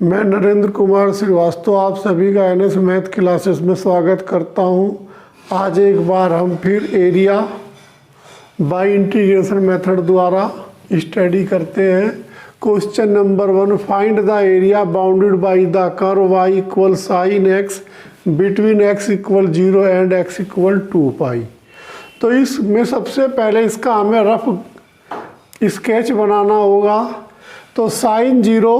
मैं नरेंद्र कुमार श्रीवास्तव आप सभी का एनएस मैथ क्लासेस में स्वागत करता हूं। आज एक बार हम फिर एरिया बाय इंटीग्रेशन मेथड द्वारा स्टडी करते हैं। Question number 1, find the area bounded by the curve y equal sine x between x equal 0 and x equal 2 pi. तो इसमें सबसे पहले इसका हमें रफ स्केच बनाना होगा। तो साइन 0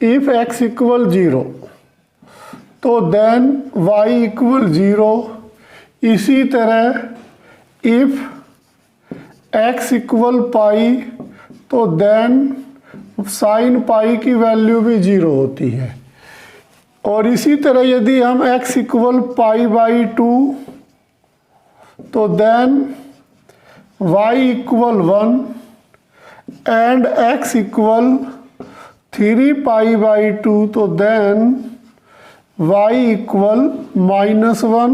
इफ x इक्वल 0 तो देन y इक्वल 0। इसी तरह इफ x इक्वल पाई तो देन साइन पाई की वैल्यू भी 0 होती है। और इसी तरह यदि हम x इक्वल पाई बाई 2 तो then y equal 1 and x equal 3 pi by 2 तो देन y इक्वल -1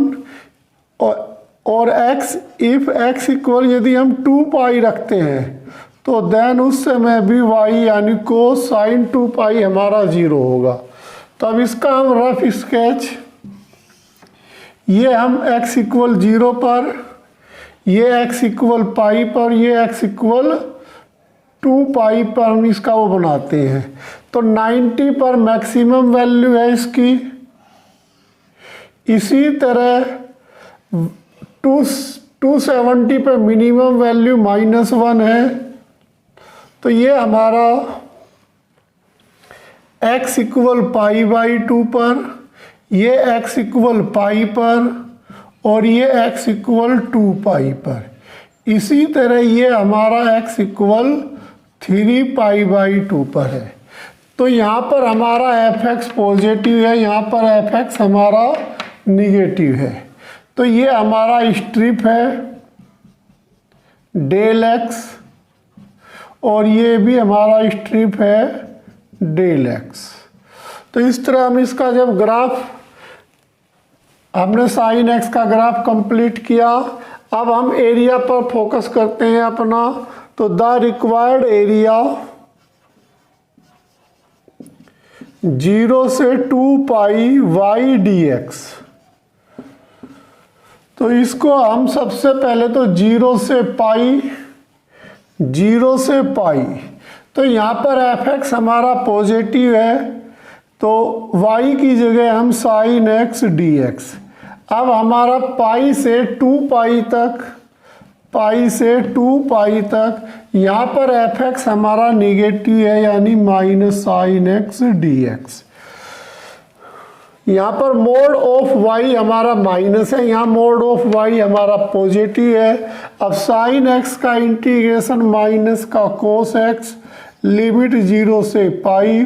और x इफ x इक्वल यदि हम 2 पाई रखते हैं तो देन उस समय भी y यानी कोस साइन 2 पाई हमारा 0 होगा। तो अब इसका हम रफ स्केच, ये हम x इक्वल 0 पर, ये x इक्वल पाई पर, ये x इक्वल 2 पाई पर हम इसका वो बनाते हैं। तो 90 पर मैक्सिमम वैल्यू है इसकी। इसी तरह 270 पर मिनिमम वैल्यू -1 है। तो ये हमारा x इक्वल पाई बाई 2 पर, ये x इक्वल पाई पर और ये x इक्वल 2 पाई पर। इसी तरह ये हमारा x इक्वल 3 पाई बाई 2 पर है। तो यहाँ पर हमारा fx पॉजिटिव है, यहाँ पर fx हमारा निगेटिव है। तो ये हमारा स्ट्रिप है डेल x और ये भी हमारा स्ट्रिप है डेल x। तो इस तरह हम इसका जब ग्राफ, हमने साइन x का ग्राफ कंप्लीट किया। अब हम एरिया पर फोकस करते हैं अपना। तो द रिक्वायर्ड एरिया 0 से 2 पाई y dx। तो इसको हम सबसे पहले तो 0 से पाई, 0 से पाई। तो यहाँ पर fx हमारा पॉजिटिव है तो y की जगह हम साइन x dx। अब हमारा पाई से 2 पाई तक, पाई से 2 पाई तक, यहाँ पर fx हमारा निगेटिव है यानी माइनस साइन x dx। यहाँ पर मोड ऑफ y हमारा माइनस है, यहाँ मोड ऑफ y हमारा पॉजिटिव है। अब साइन x का इंटीग्रेशन माइनस का कोस x, लिमिट 0 से पाई।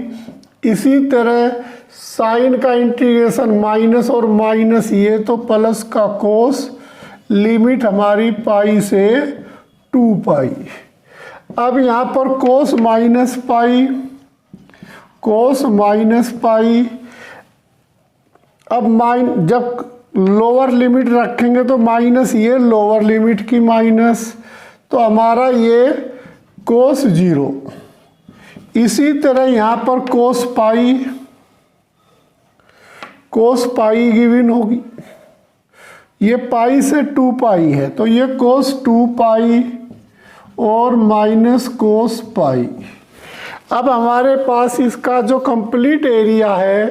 इसी तरह साइन का इंटीग्रेशन माइनस और माइनस, ये तो प्लस का कोस, लिमिट हमारी पाई से 2 पाई। अब यहाँ पर कोस माइनस पाई, कोस माइनस पाई। अब जब लोअर लिमिट रखेंगे तो माइनस, ये लोअर लिमिट की माइनस, तो हमारा ये कोस 0। इसी तरह यहाँ पर कोस पाई, कोस पाई गिवन होगी। ये पाई से 2 पाई है तो ये कोस 2 पाई और माइनस कोस पाई। अब हमारे पास इसका जो कंप्लीट एरिया है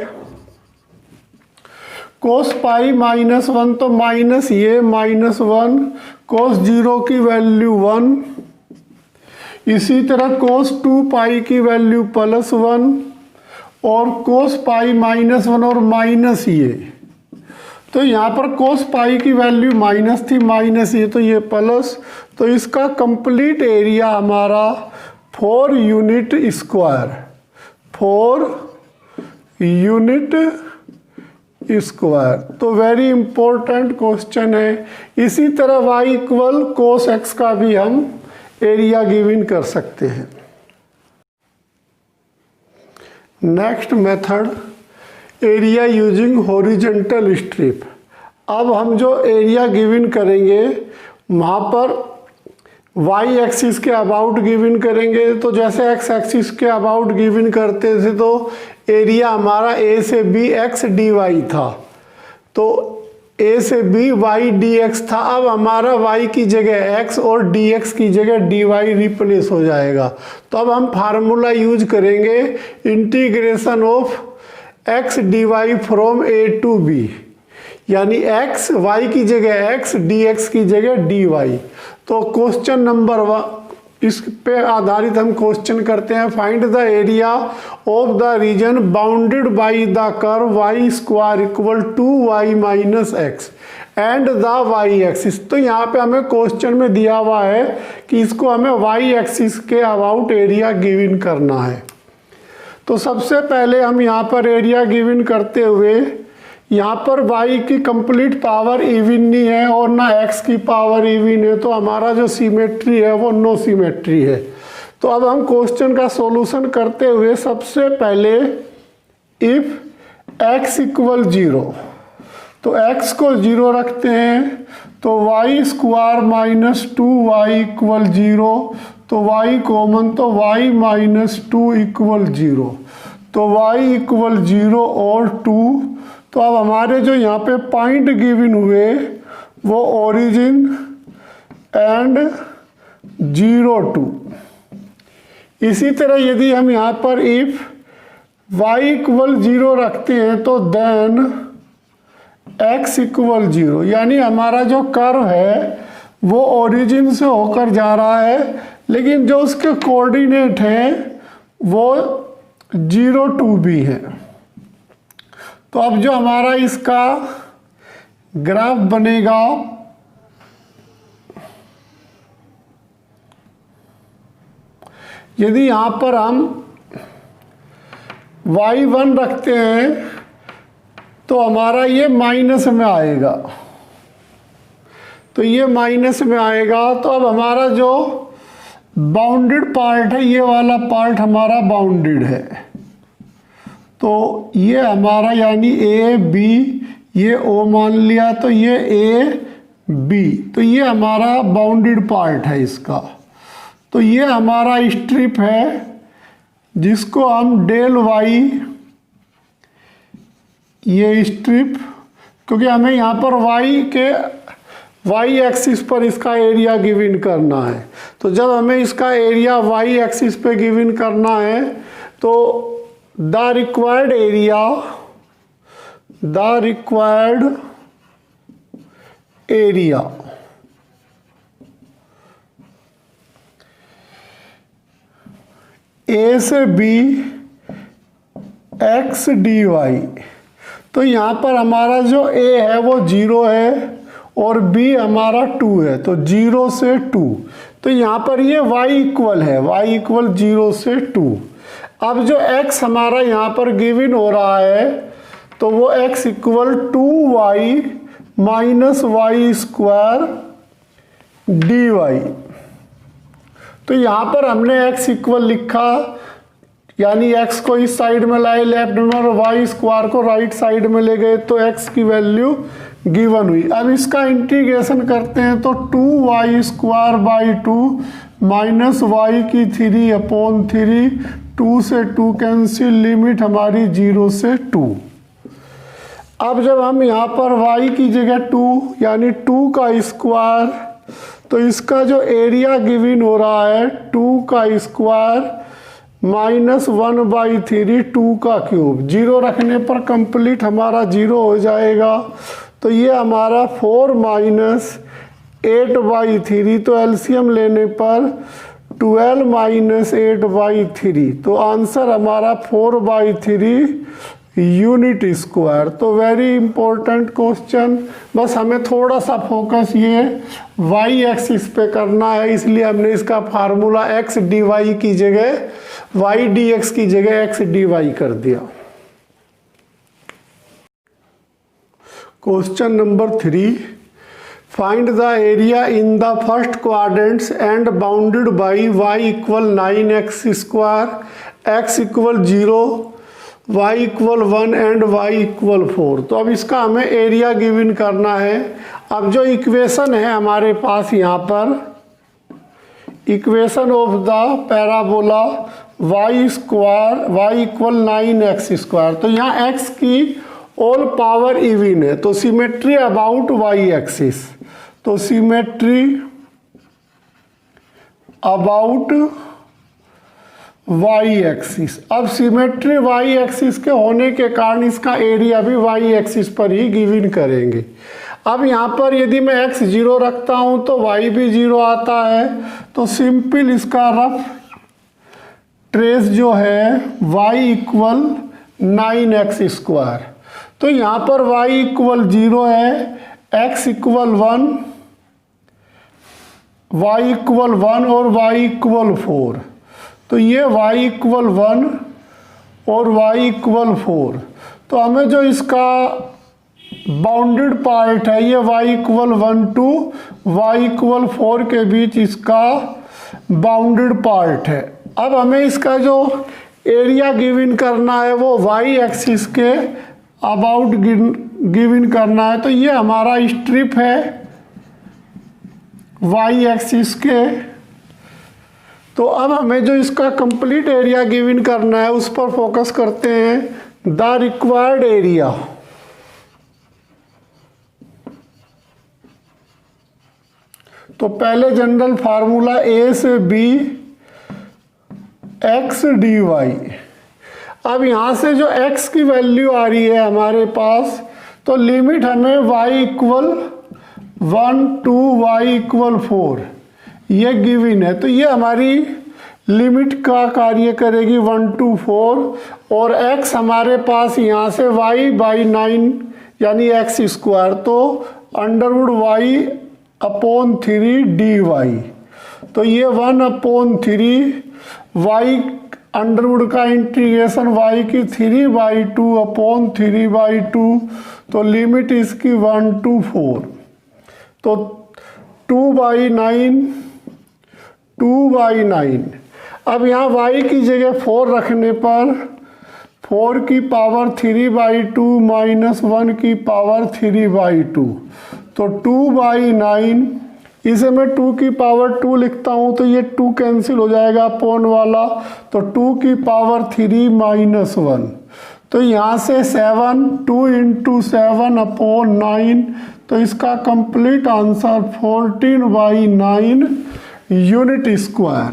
कोस पाई -1 तो माइनस ये -1, कोस 0 की वैल्यू 1। इसी तरह कोस 2 पाई की वैल्यू +1 और कोस पाई -1 और माइनस ये। तो यहाँ पर कोस पाई की वैल्यू माइनस थी, माइनस ये तो ये प्लस। तो इसका कंप्लीट एरिया हमारा 4 यूनिट स्क्वायर, 4 यूनिट स्क्वायर। तो वेरी इंपॉर्टेंट क्वेश्चन है। इसी तरह y इक्वल कोस x का भी हम एरिया गिवन कर सकते हैं। Next method, area using horizontal strip. अब हम जो एरिया गिवन करेंगे वहाँ पर वाई एक्सिस के अबाउट गिवन करेंगे। तो जैसे एक्स एक्सिस के अबाउट गिवन करते थे तो एरिया हमारा ए से बी एक्स डी वाई था, तो ए से बी वाई डी एक्स था। अब हमारा वाई की जगह एक्स और डी एक्स की जगह डी वाई रिप्लेस हो जाएगा। तो अब हम फार्मूला यूज करेंगे integration of x d y from a to b, यानी एक्स वाई की जगह एक्स डी एक्स की जगह डी वाई। तो क्वेश्चन नंबर 1 इस पे आधारित हम क्वेश्चन करते हैं। Find the area of the region bounded by the curve y square equal to y minus x and the y axis. तो यहाँ पे हमें क्वेश्चन में दिया हुआ है कि इसको हमें वाई एक्सिस के अबाउट एरिया गिवन करना है। तो सबसे पहले हम यहाँ पर एरिया गिवन करते हुए, यहाँ पर y की कंप्लीट पावर इवन नहीं है और ना x की पावर इवन है, तो हमारा जो सिमेट्री है वो नो सिमेट्री है। तो अब हम क्वेश्चन का सॉल्यूशन करते हुए सबसे पहले इफ x इक्वल 0, तो x को 0 रखते हैं, तो Y square minus 2y equal 0, तो y कॉमन, तो y माइनस 2 इक्वल 0, तो y इक्वल 0 और 2। तो अब हमारे जो यहाँ पे पॉइंट गिवन हुए वो ओरिजिन एंड 0 2। इसी तरह यदि हम यहाँ पर इफ y इक्वल 0 रखते हैं तो देन x इक्वल 0, यानी हमारा जो कर्व है वो ओरिजिन से होकर जा रहा है, लेकिन जो उसके कोऑर्डिनेट हैं वो 0 2 भी है। तो अब जो हमारा इसका ग्राफ बनेगा, यदि यहाँ पर हम y1 रखते हैं तो हमारा ये माइनस में आएगा, तो ये माइनस में आएगा। तो अब हमारा जो बाउंडेड पार्ट है, ये वाला पार्ट हमारा बाउंडेड है, तो ये हमारा यानी ए बी, ये ओ मान लिया, तो ये ए बी, तो ये हमारा बाउंडेड पार्ट है इसका। तो ये हमारा स्ट्रिप है जिसको हम डेल वाई, ये स्ट्रिप, क्योंकि हमें यहाँ पर वाई एक्सिस पर इसका एरिया गिवन करना है। तो जब हमें इसका एरिया वाई एक्सिस पे गिवन करना है तो द रिक्वायर्ड एरिया ए से बी एक्स डी वाई। तो यहाँ पर हमारा जो ए है वो 0 है और बी हमारा 2 है, तो 0 से 2। तो यहाँ पर ये y इक्वल है, y इक्वल 0 से 2। अब जो x हमारा यहाँ पर गिवन हो रहा है तो वो x equal 2y minus y square d y. तो यहाँ पर हमने x इक्वल लिखा, यानी x को इस साइड में लाए लेफ्ट में और वाई स्क्वायर को राइट साइड में ले गए, तो x की वैल्यू गिवन हुई। अब इसका इंटीग्रेशन करते हैं तो 2y square by 2 minus Y की 3 अपॉन 3, 2 से 2 कैंसिल, लिमिट हमारी 0 से 2। अब जब हम यहाँ पर y की जगह 2 यानी 2 का स्क्वायर, तो इसका जो एरिया गिवन हो रहा है 2 का स्क्वायर माइनस 1/3 2 का क्यूब, 0 रखने पर कंप्लीट हमारा 0 हो जाएगा। तो ये हमारा 4 माइनस 8/3, तो एलसीएम लेने पर 12 माइनस 8/3, तो आंसर हमारा 4/3 यूनिट स्क्वायर। तो वेरी इंपॉर्टेंट क्वेश्चन, बस हमें थोड़ा सा फोकस ये वाई एक्सिस पे करना है, इसलिए हमने इसका फार्मूला एक्स डी वाई की जगह वाई डी एक्स की जगह एक्स डी वाई कर दिया। Question number 3, find the area in the first quadrants and bounded by y equal 9x square, x equal 0, y equal 1 and y equal 4। तो अब इसका हमें एरिया गिवन करना है। अब जो इक्वेशन है हमारे पास यहाँ पर, equation of the parabola y square y equal 9x²। तो यहाँ x की ऑल पावर इवन है, तो सिमेट्री अबाउट y एक्सिस। तो सिमेट्री अबाउट y एक्सिस। अब सिमेट्री y एक्सिस के होने के कारण इसका एरिया भी y एक्सिस पर ही गिवन करेंगे। अब यहाँ पर यदि मैं x 0 रखता हूँ तो y भी 0 आता है, तो सिंपल इसका रफ ट्रेस जो है y इक्वल 9x²। तो यहाँ पर y इक्वल 0 है, x इक्वल 1, y इक्वल 1 और y इक्वल 4। तो ये y इक्वल 1 और y इक्वल 4। तो हमें जो इसका बाउंडेड पार्ट है ये y equal 1 to y equal 4 के बीच इसका बाउंडेड पार्ट है। अब हमें इसका जो एरिया गिवन करना है वो y एक्सिस के अबाउट गिवन करना है। तो ये हमारा स्ट्रिप है y एक्सिस के। तो अब हमें जो इसका कंप्लीट एरिया गिवन करना है उस पर फोकस करते हैं। द रिक्वायर्ड एरिया, तो पहले जनरल फार्मूला a से b x dy। अब यहाँ से जो x की वैल्यू आ रही है हमारे पास, तो लिमिट हमें y equal 1 to y equal 4 ये गिवन है। तो ये हमारी लिमिट का कार्य करेगी 1 टू 4, और x हमारे पास यहाँ से y बाई 9 यानी x², तो अंडरवुड y अपॉन 3 dy। तो ये 1/3 y अंडरवुड का इंटीग्रेशन y की 3/2 अपॉन 3/2। तो लिमिट इसकी 1 टू 4, तो 2/9 2/9। अब यहाँ y की जगह 4 रखने पर 4 की पावर 3/2 माइनस 1 की पावर 3/2, तो 2/9। इसे मैं 2 की पावर 2 लिखता हूँ तो ये 2 कैंसिल हो जाएगा अपॉन वाला, तो 2 की पावर 3 माइनस 1। तो यहाँ से 7, 2 इंटू 7 अपॉन 9। तो इसका complete answer 14/9 unit square.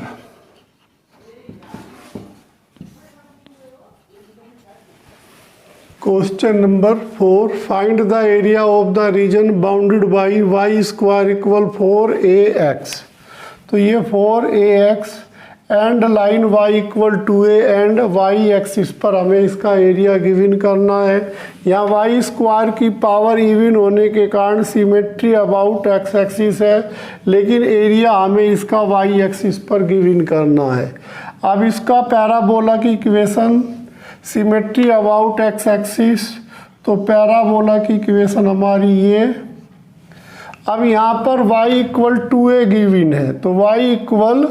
Question number 4, find the area of the region bounded by y² equal 4ax। तो ये 4ax and line y equal 2a and y axis पर हमें इसका एरिया गिवन करना है। यहाँ y² की पावर इवन होने के कारण सिमेट्री अबाउट x एक्सिस है, लेकिन एरिया हमें इसका y एक्सिस पर गिवन करना है। अब इसका पैराबोला की equation, symmetry about x axis, तो पैराबोला की इक्वेशन हमारी ये। अब यहाँ पर y इक्वल 2a गिवन है, तो y इक्वल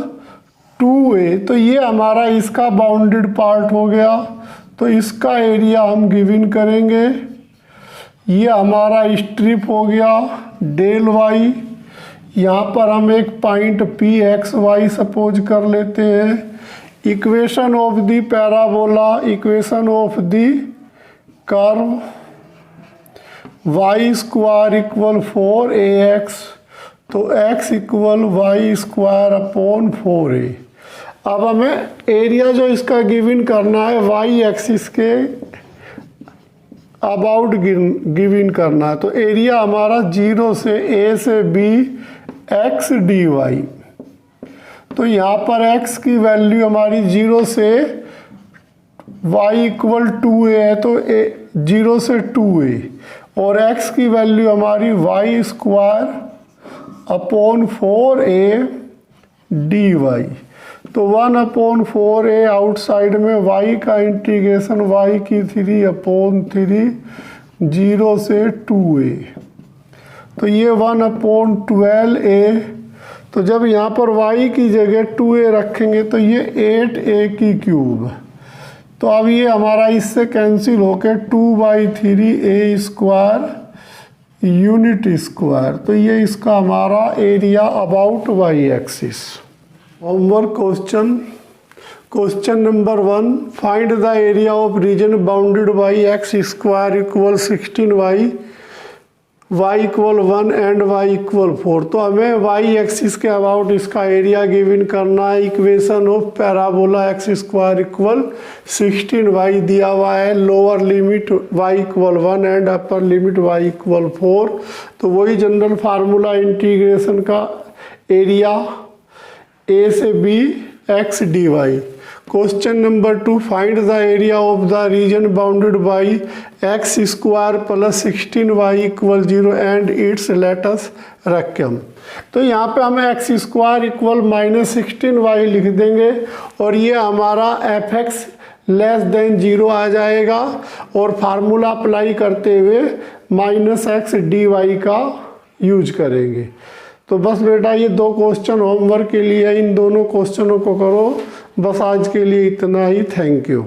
2a, तो ये हमारा इसका बाउंडेड पार्ट हो गया। तो इसका एरिया हम गिवन करेंगे। ये हमारा स्ट्रिप हो गया डेल y। यहाँ पर हम एक पॉइंट pxy सपोज कर लेते हैं। Equation of the parabola, equation of the curve y² equal 4ax, तो x equal y² upon 4a। अब हमें एरिया जो इसका गिवन करना है y एक्सिस के अबाउट गिवन करना है। तो एरिया हमारा 0 से a से b x dy। तो यहाँ पर x की वैल्यू हमारी 0 से y इक्वल 2a है, तो 0 से 2a, और x की वैल्यू हमारी y² अपॉन 4a dy। तो 1/4a आउटसाइड में y का इंटीग्रेशन y की 3/3 0 से 2a, तो ये 1/12a। तो जब यहाँ पर y की जगह 2a रखेंगे तो ये 8a³। तो अब ये हमारा इससे कैंसिल होके 2/3a² यूनिट स्क्वायर। तो ये इसका हमारा area about y axis. Homework question number 1, find the area of reason bounded by x square equal 16y, y equal 1 and y equal 4। तो हमें y एक्सिस के अबाउट इसका एरिया गिवन करना है। Equation of parabola x square equal 16y दिया हुआ है, lower limit y equal 1 and upper limit y equal 4। तो वही जनरल फार्मूला इंटीग्रेशन का एरिया a से b x dy। Question number 2, find the area of the region bounded by x square plus 16y equal 0 and its latus rectum. तो यहाँ पे हमें x square equal -16y लिख देंगे और ये हमारा fx लेस देन 0 आ जाएगा और फार्मूला अप्लाई करते हुए -x dy का यूज करेंगे। तो बस बेटा ये 2 क्वेश्चन होमवर्क के लिए, इन दोनों क्वेश्चनों को करो। बस आज के लिए इतना ही। Thank you.